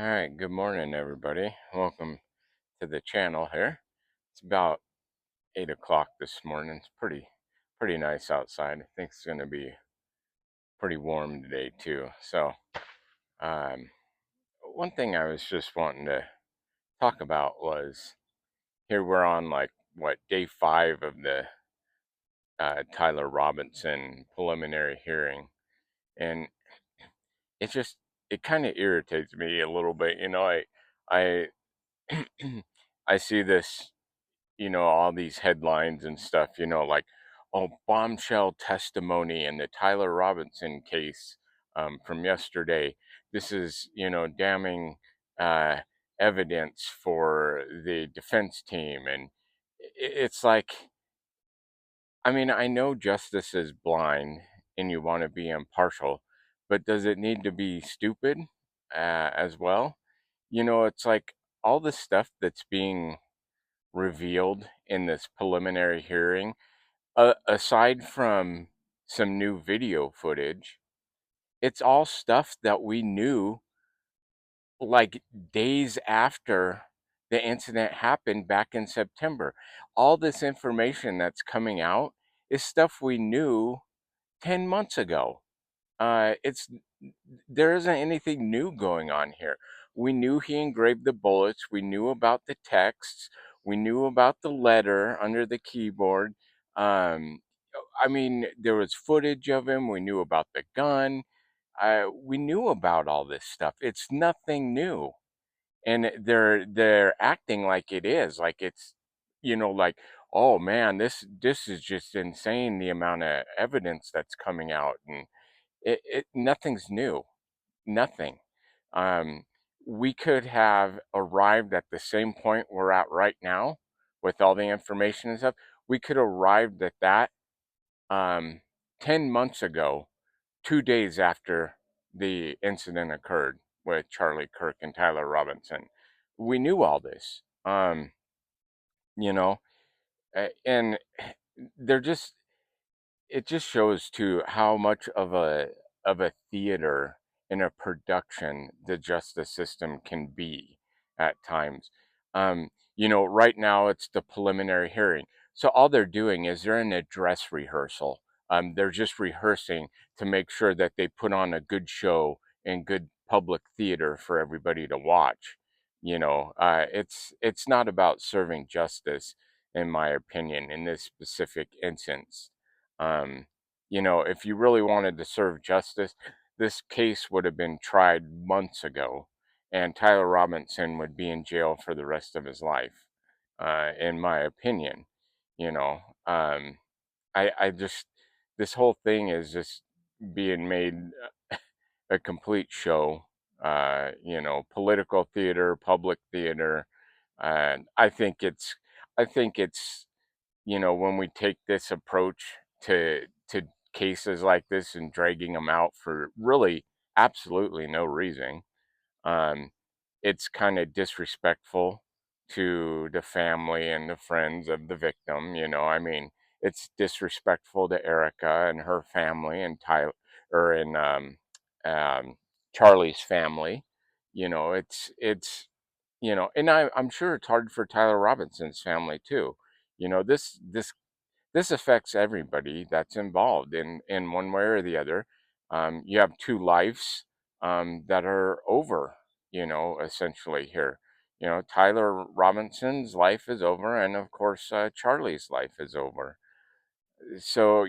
All right, good morning, everybody. Welcome to the channel here. It's about 8 o'clock this morning. It's pretty nice outside. I think it's going to be pretty warm today too. So, um, one thing I was just wanting to talk about was here we're on like what day 5 of the Tyler Robinson preliminary hearing, and it just it kind of irritates me a little bit. I I see this, all these headlines and stuff, like, oh, bombshell testimony in the Tyler Robinson case from yesterday. This is, damning uh, evidence for the defense team. And it's like, I mean, I know justice is blind and you want to be impartial, but does it need to be stupid as well? It's like all the stuff that's being revealed in this preliminary hearing, aside from some new video footage, it's all stuff that we knew like days after the incident happened back in September. All this information that's coming out is stuff we knew 10 months ago. It's There isn't anything new going on here. We knew he engraved the bullets. We knew about the texts. We knew about the letter under the keyboard. Um, I mean, there was footage of him. We knew about the gun. We knew about all this stuff. It's nothing new, and they're acting like it is, like it's, like, oh man, this is just insane. The amount of evidence that's coming out, and nothing's new, nothing. Um, we could have arrived at the same point we're at right now with all the information and stuff. We could have arrived at that um, 10 months ago, 2 days after the incident occurred with Charlie Kirk and Tyler Robinson. We knew all this, you know, and they're just it just shows too how much of a theater and a production the justice system can be at times. Right now it's the preliminary hearing, so all they're doing is they're in a dress rehearsal. They're just rehearsing to make sure that they put on a good show and good public theater for everybody to watch. It's not about serving justice, in my opinion, in this specific instance. um, if you really wanted to serve justice, this case would have been tried months ago, and Tyler Robinson would be in jail for the rest of his life, in my opinion. You know, um, I just, this whole thing is just being made a complete show, political theater, public theater. And I think it's, when we take this approach to cases like this and dragging them out for really absolutely no reason, um, it's kind of disrespectful to the family and the friends of the victim. I mean, it's disrespectful to Erica and her family and Tyler, and um, Charlie's family. And I'm sure it's hard for Tyler Robinson's family too. This affects everybody that's involved in one way or the other. You have two lives that are over, essentially here. Tyler Robinson's life is over, and of course, Charlie's life is over. So,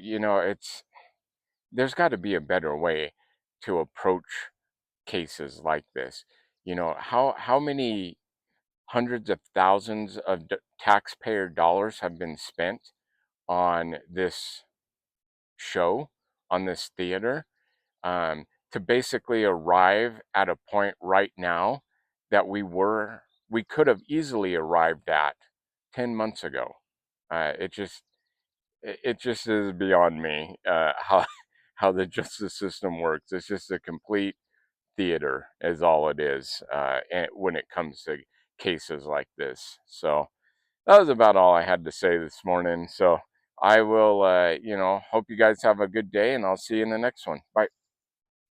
there's got to be a better way to approach cases like this. How many hundreds of thousands of taxpayer dollars have been spent on this show, on this theater, to basically arrive at a point right now that we could have easily arrived at 10 months ago. It just is beyond me, how how the justice system works. It's just a complete theater, is all it is, and when it comes to cases like this. So that was about all I had to say this morning. So I will, hope you guys have a good day, and I'll see you in the next one. Bye.